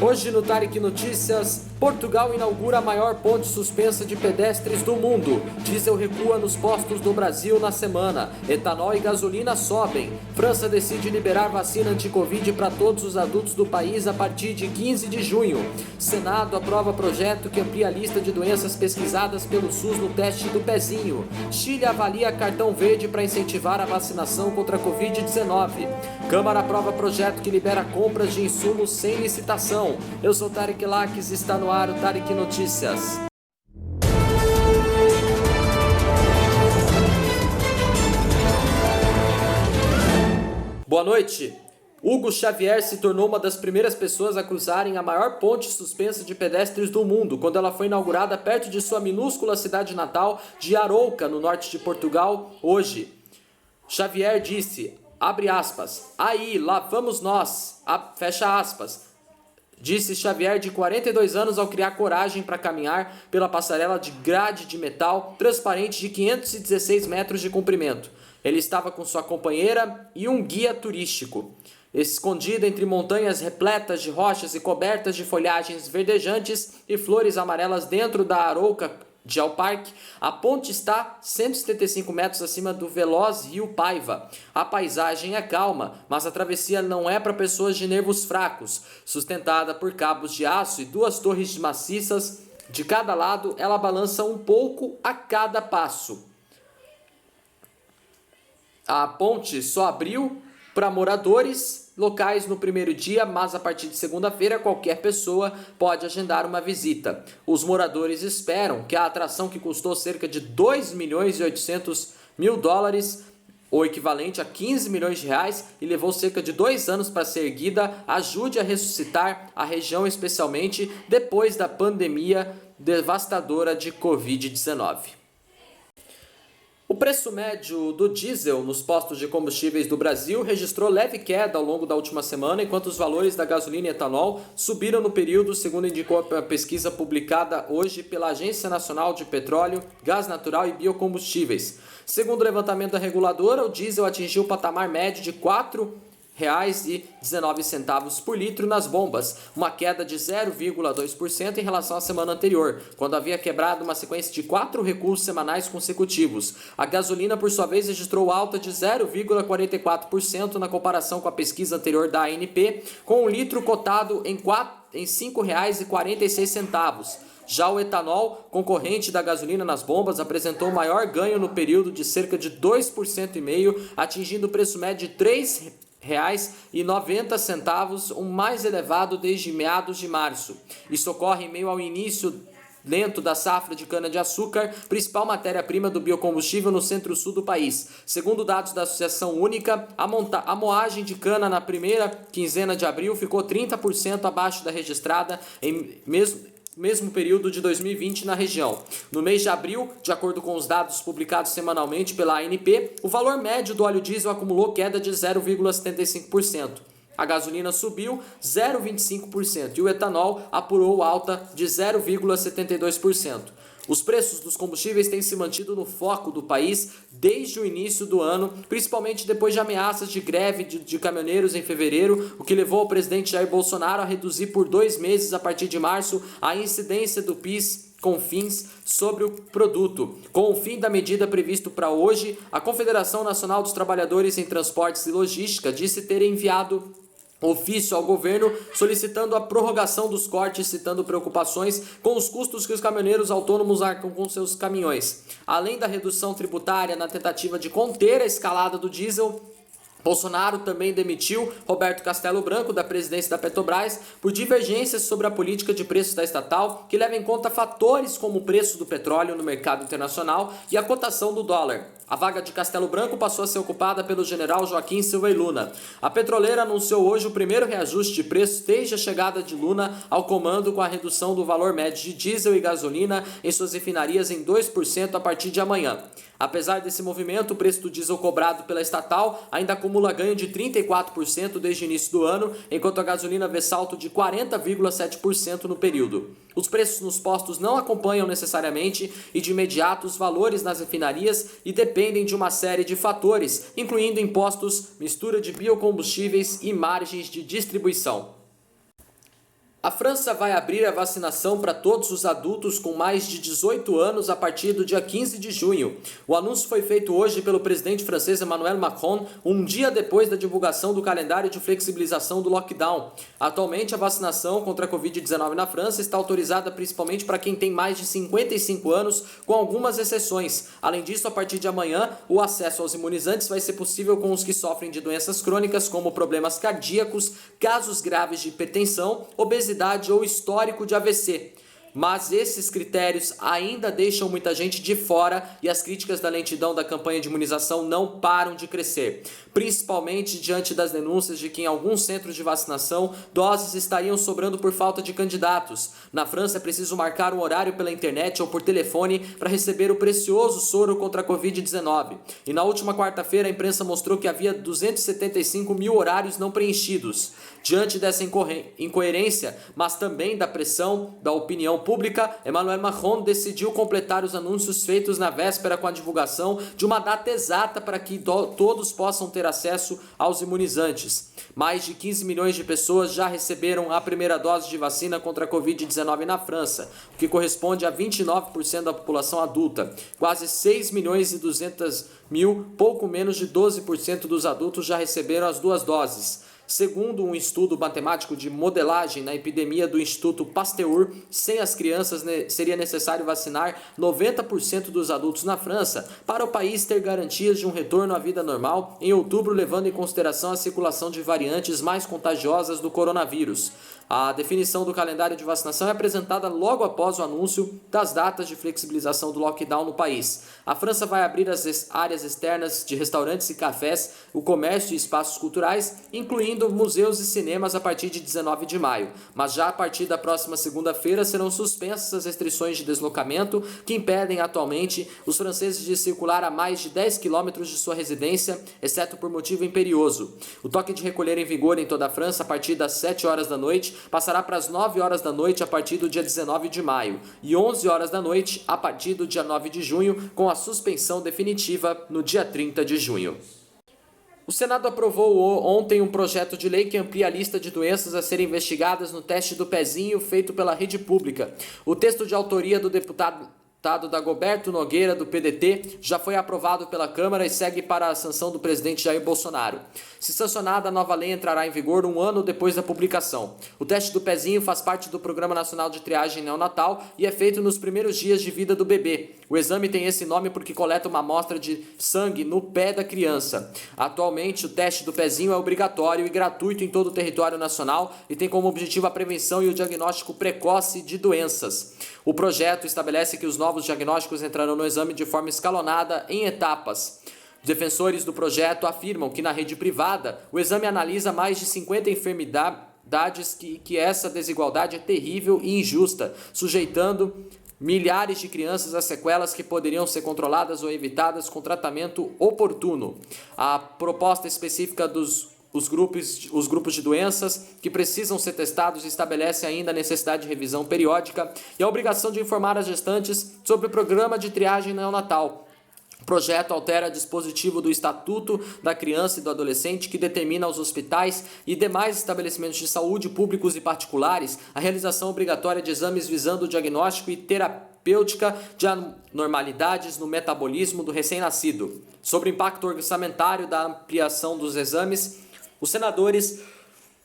Hoje no Tarek Notícias, Portugal inaugura a maior ponte suspensa de pedestres do mundo. Diesel recua nos postos do Brasil na semana. Etanol e gasolina sobem. França decide liberar vacina anti-Covid para todos os adultos do país a partir de 15 de junho. Senado aprova projeto que amplia a lista de doenças pesquisadas pelo SUS no teste do pezinho. Chile avalia cartão verde para incentivar a vacinação contra a Covid-19. Câmara aprova projeto que libera compras de insumos sem licitação. Eu sou Tarek Laques e está no ar o Tarek Notícias. Boa noite. Hugo Xavier se tornou uma das primeiras pessoas a cruzarem a maior ponte suspensa de pedestres do mundo, quando ela foi inaugurada perto de sua minúscula cidade natal de Arouca, no norte de Portugal, hoje. Xavier disse, abre aspas, aí, lá vamos nós, fecha aspas. Disse Xavier, de 42 anos, ao criar coragem para caminhar pela passarela de grade de metal transparente de 516 metros de comprimento. Ele estava com sua companheira e um guia turístico. Escondido entre montanhas repletas de rochas e cobertas de folhagens verdejantes e flores amarelas dentro da Arouca Geoparque, a ponte está 175 metros acima do veloz rio Paiva. A paisagem é calma, mas a travessia não é para pessoas de nervos fracos. Sustentada por cabos de aço e duas torres maciças de cada lado, ela balança um pouco a cada passo. A ponte só abriu para moradores locais no primeiro dia, mas a partir de segunda-feira qualquer pessoa pode agendar uma visita. Os moradores esperam que a atração, que custou cerca de 2 milhões e 800 mil dólares, o equivalente a 15 milhões de reais, e levou cerca de 2 anos para ser erguida, ajude a ressuscitar a região, especialmente depois da pandemia devastadora de Covid-19. O preço médio do diesel nos postos de combustíveis do Brasil registrou leve queda ao longo da última semana, enquanto os valores da gasolina e etanol subiram no período, segundo indicou a pesquisa publicada hoje pela Agência Nacional de Petróleo, Gás Natural e Biocombustíveis. Segundo o levantamento da reguladora, o diesel atingiu o patamar médio de R$ 4,19 por litro nas bombas, uma queda de 0,2% em relação à semana anterior, quando havia quebrado uma sequência de 4 recuos semanais consecutivos. A gasolina, por sua vez, registrou alta de 0,44% na comparação com a pesquisa anterior da ANP, com um litro cotado em R$ 5,46. Já o etanol, concorrente da gasolina nas bombas, apresentou o maior ganho no período de cerca de 2,5%, atingindo o preço médio de R$ 3,90, o mais elevado desde meados de março. Isso ocorre em meio ao início lento da safra de cana-de-açúcar, principal matéria-prima do biocombustível no centro-sul do país. Segundo dados da Associação Única, a moagem de cana na primeira quinzena de abril ficou 30% abaixo da registrada em mesmo período de 2020 na região. No mês de abril, de acordo com os dados publicados semanalmente pela ANP, o valor médio do óleo diesel acumulou queda de 0,75%. A gasolina subiu 0,25% e o etanol apurou alta de 0,72%. Os preços dos combustíveis têm se mantido no foco do país desde o início do ano, principalmente depois de ameaças de greve de caminhoneiros em fevereiro, o que levou o presidente Jair Bolsonaro a reduzir por 2 meses, a partir de março, a incidência do PIS/COFINS sobre o produto. Com o fim da medida previsto para hoje, a Confederação Nacional dos Trabalhadores em Transportes e Logística disse ter enviado ofício ao governo solicitando a prorrogação dos cortes, citando preocupações com os custos que os caminhoneiros autônomos arcam com seus caminhões. Além da redução tributária na tentativa de conter a escalada do diesel, Bolsonaro também demitiu Roberto Castelo Branco da presidência da Petrobras por divergências sobre a política de preços da estatal, que leva em conta fatores como o preço do petróleo no mercado internacional e a cotação do dólar. A vaga de Castelo Branco passou a ser ocupada pelo general Joaquim Silva e Luna. A petroleira anunciou hoje o primeiro reajuste de preços desde a chegada de Luna ao comando, com a redução do valor médio de diesel e gasolina em suas refinarias em 2% a partir de amanhã. Apesar desse movimento, o preço do diesel cobrado pela estatal ainda acumula ganho de 34% desde o início do ano, enquanto a gasolina vê salto de 40,7% no período. Os preços nos postos não acompanham necessariamente e de imediato os valores nas refinarias e dependem de uma série de fatores, incluindo impostos, mistura de biocombustíveis e margens de distribuição. A França vai abrir a vacinação para todos os adultos com mais de 18 anos a partir do dia 15 de junho. O anúncio foi feito hoje pelo presidente francês Emmanuel Macron, um dia depois da divulgação do calendário de flexibilização do lockdown. Atualmente, a vacinação contra a Covid-19 na França está autorizada principalmente para quem tem mais de 55 anos, com algumas exceções. Além disso, a partir de amanhã, o acesso aos imunizantes vai ser possível com os que sofrem de doenças crônicas, como problemas cardíacos, casos graves de hipertensão, obesidade ou histórico de AVC. Mas esses critérios ainda deixam muita gente de fora e as críticas da lentidão da campanha de imunização não param de crescer, principalmente diante das denúncias de que em alguns centros de vacinação doses estariam sobrando por falta de candidatos. Na França é preciso marcar um horário pela internet ou por telefone para receber o precioso soro contra a Covid-19. E na última quarta-feira a imprensa mostrou que havia 275 mil horários não preenchidos. Diante dessa incoerência, mas também da pressão da opinião pública, Emmanuel Macron decidiu completar os anúncios feitos na véspera com a divulgação de uma data exata para que todos possam ter acesso aos imunizantes. Mais de 15 milhões de pessoas já receberam a primeira dose de vacina contra a Covid-19 na França, o que corresponde a 29% da população adulta. Quase 6 milhões e 200 mil, pouco menos de 12% dos adultos já receberam as duas doses. Segundo um estudo matemático de modelagem na epidemia do Instituto Pasteur, sem as crianças seria necessário vacinar 90% dos adultos na França para o país ter garantias de um retorno à vida normal em outubro, levando em consideração a circulação de variantes mais contagiosas do coronavírus. A definição do calendário de vacinação é apresentada logo após o anúncio das datas de flexibilização do lockdown no país. A França vai abrir as áreas externas de restaurantes e cafés, o comércio e espaços culturais, incluindo museus e cinemas a partir de 19 de maio. Mas já a partir da próxima segunda-feira serão suspensas as restrições de deslocamento que impedem atualmente os franceses de circular a mais de 10 quilômetros de sua residência, exceto por motivo imperioso. O toque de recolher em vigor em toda a França a partir das 7 horas da noite passará para as 9 horas da noite a partir do dia 19 de maio e 11 horas da noite a partir do dia 9 de junho, com a suspensão definitiva no dia 30 de junho. O Senado aprovou ontem um projeto de lei que amplia a lista de doenças a serem investigadas no teste do pezinho feito pela rede pública. O texto de autoria do deputado Dagoberto Nogueira, do PDT, já foi aprovado pela Câmara e segue para a sanção do presidente Jair Bolsonaro. Se sancionada, a nova lei entrará em vigor um ano depois da publicação. O teste do pezinho faz parte do Programa Nacional de Triagem Neonatal e é feito nos primeiros dias de vida do bebê. O exame tem esse nome porque coleta uma amostra de sangue no pé da criança. Atualmente, o teste do pezinho é obrigatório e gratuito em todo o território nacional e tem como objetivo a prevenção e o diagnóstico precoce de doenças. O projeto estabelece que os novos diagnósticos entrarão no exame de forma escalonada em etapas. Os defensores do projeto afirmam que na rede privada o exame analisa mais de 50 enfermidades que essa desigualdade é terrível e injusta, sujeitando milhares de crianças a sequelas que poderiam ser controladas ou evitadas com tratamento oportuno. A proposta específica os grupos de doenças que precisam ser testados estabelece ainda a necessidade de revisão periódica e a obrigação de informar as gestantes sobre o programa de triagem neonatal. O projeto altera dispositivo do Estatuto da Criança e do Adolescente que determina aos hospitais e demais estabelecimentos de saúde públicos e particulares a realização obrigatória de exames visando o diagnóstico e terapêutica de anormalidades no metabolismo do recém-nascido. Sobre o impacto orçamentário da ampliação dos exames, os senadores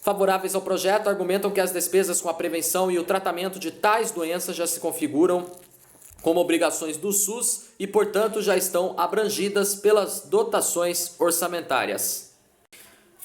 favoráveis ao projeto argumentam que as despesas com a prevenção e o tratamento de tais doenças já se configuram como obrigações do SUS e, portanto, já estão abrangidas pelas dotações orçamentárias.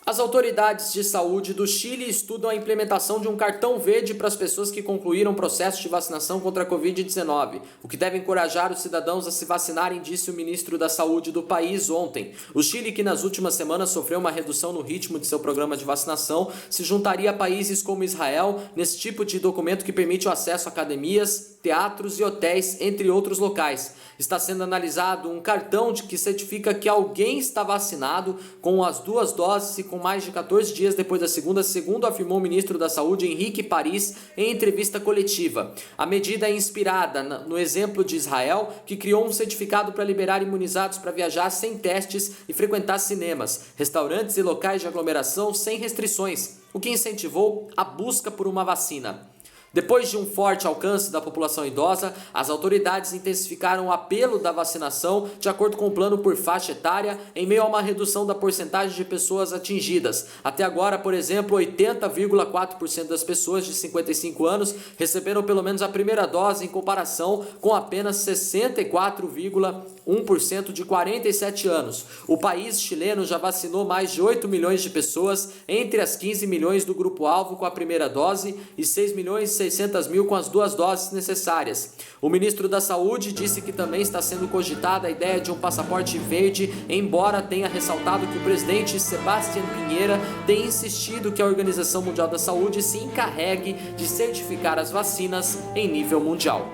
As autoridades de saúde do Chile estudam a implementação de um cartão verde para as pessoas que concluíram o processo de vacinação contra a Covid-19, o que deve encorajar os cidadãos a se vacinarem, disse o ministro da Saúde do país ontem. O Chile, que nas últimas semanas sofreu uma redução no ritmo de seu programa de vacinação, se juntaria a países como Israel nesse tipo de documento que permite o acesso a academias, teatros e hotéis, entre outros locais. Está sendo analisado um cartão que certifica que alguém está vacinado com as duas doses e com mais de 14 dias depois da segunda, segundo afirmou o ministro da Saúde, Henrique Paris, em entrevista coletiva. A medida é inspirada no exemplo de Israel, que criou um certificado para liberar imunizados para viajar sem testes e frequentar cinemas, restaurantes e locais de aglomeração sem restrições, o que incentivou a busca por uma vacina. Depois de um forte alcance da população idosa, as autoridades intensificaram o apelo da vacinação de acordo com o plano por faixa etária, em meio a uma redução da porcentagem de pessoas atingidas. Até agora, por exemplo, 80,4% das pessoas de 55 anos receberam pelo menos a primeira dose, em comparação com apenas 64,1% de 47 anos. O país chileno já vacinou mais de 8 milhões de pessoas, entre as 15 milhões do grupo-alvo com a primeira dose e 6 milhões e 600 mil com as 2 doses necessárias. O ministro da Saúde disse que também está sendo cogitada a ideia de um passaporte verde, embora tenha ressaltado que o presidente Sebastián Piñera tem insistido que a Organização Mundial da Saúde se encarregue de certificar as vacinas em nível mundial.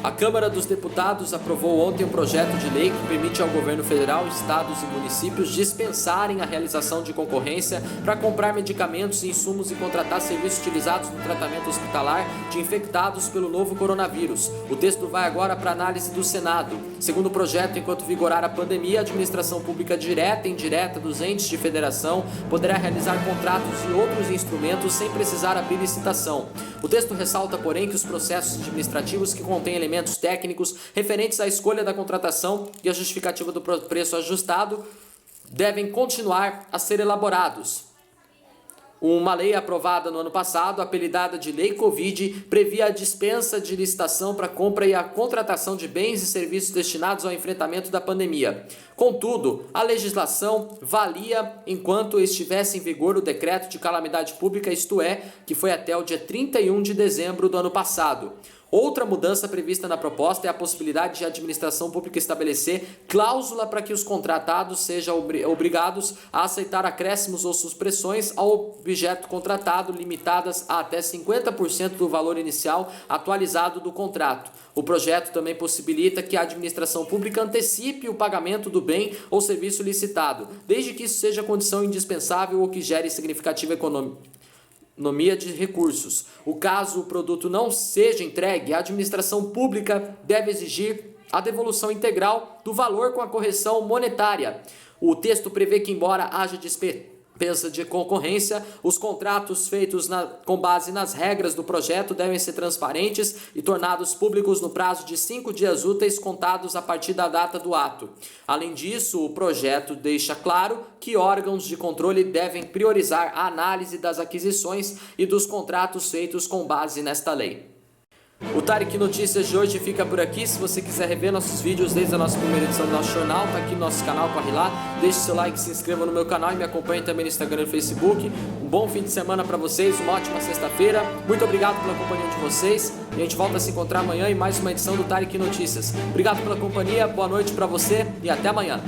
A Câmara dos Deputados aprovou ontem um projeto de lei que permite ao governo federal, estados e municípios dispensarem a realização de concorrência para comprar medicamentos, insumos e contratar serviços utilizados no tratamento hospitalar de infectados pelo novo coronavírus. O texto vai agora para análise do Senado. Segundo o projeto, enquanto vigorar a pandemia, a administração pública direta e indireta dos entes de federação poderá realizar contratos e outros instrumentos sem precisar abrir licitação. O texto ressalta, porém, que os processos administrativos que contêm elementos técnicos referentes à escolha da contratação e à justificativa do preço ajustado devem continuar a ser elaborados. Uma lei aprovada no ano passado, apelidada de Lei Covid, previa a dispensa de licitação para compra e a contratação de bens e serviços destinados ao enfrentamento da pandemia. Contudo, a legislação valia enquanto estivesse em vigor o decreto de calamidade pública, isto é, que foi até o dia 31 de dezembro do ano passado. Outra mudança prevista na proposta é a possibilidade de a administração pública estabelecer cláusula para que os contratados sejam obrigados a aceitar acréscimos ou supressões ao objeto contratado, limitadas a até 50% do valor inicial atualizado do contrato. O projeto também possibilita que a administração pública antecipe o pagamento do bem ou serviço licitado, desde que isso seja condição indispensável ou que gere significativa economia de recursos. O caso o produto não seja entregue, a administração pública deve exigir a devolução integral do valor com a correção monetária. O texto prevê que, embora haja dispensa de concorrência, os contratos feitos com base nas regras do projeto devem ser transparentes e tornados públicos no prazo de 5 dias úteis contados a partir da data do ato. Além disso, o projeto deixa claro que órgãos de controle devem priorizar a análise das aquisições e dos contratos feitos com base nesta lei. O Tarek Notícias de hoje fica por aqui. Se você quiser rever nossos vídeos desde a nossa primeira edição do nosso jornal, tá aqui no nosso canal, corre lá, deixe seu like, se inscreva no meu canal e me acompanhe também no Instagram e no Facebook. Um bom fim de semana para vocês, uma ótima sexta-feira. Muito obrigado pela companhia de vocês e a gente volta a se encontrar amanhã em mais uma edição do Tarek Notícias. Obrigado pela companhia, boa noite para você e até amanhã.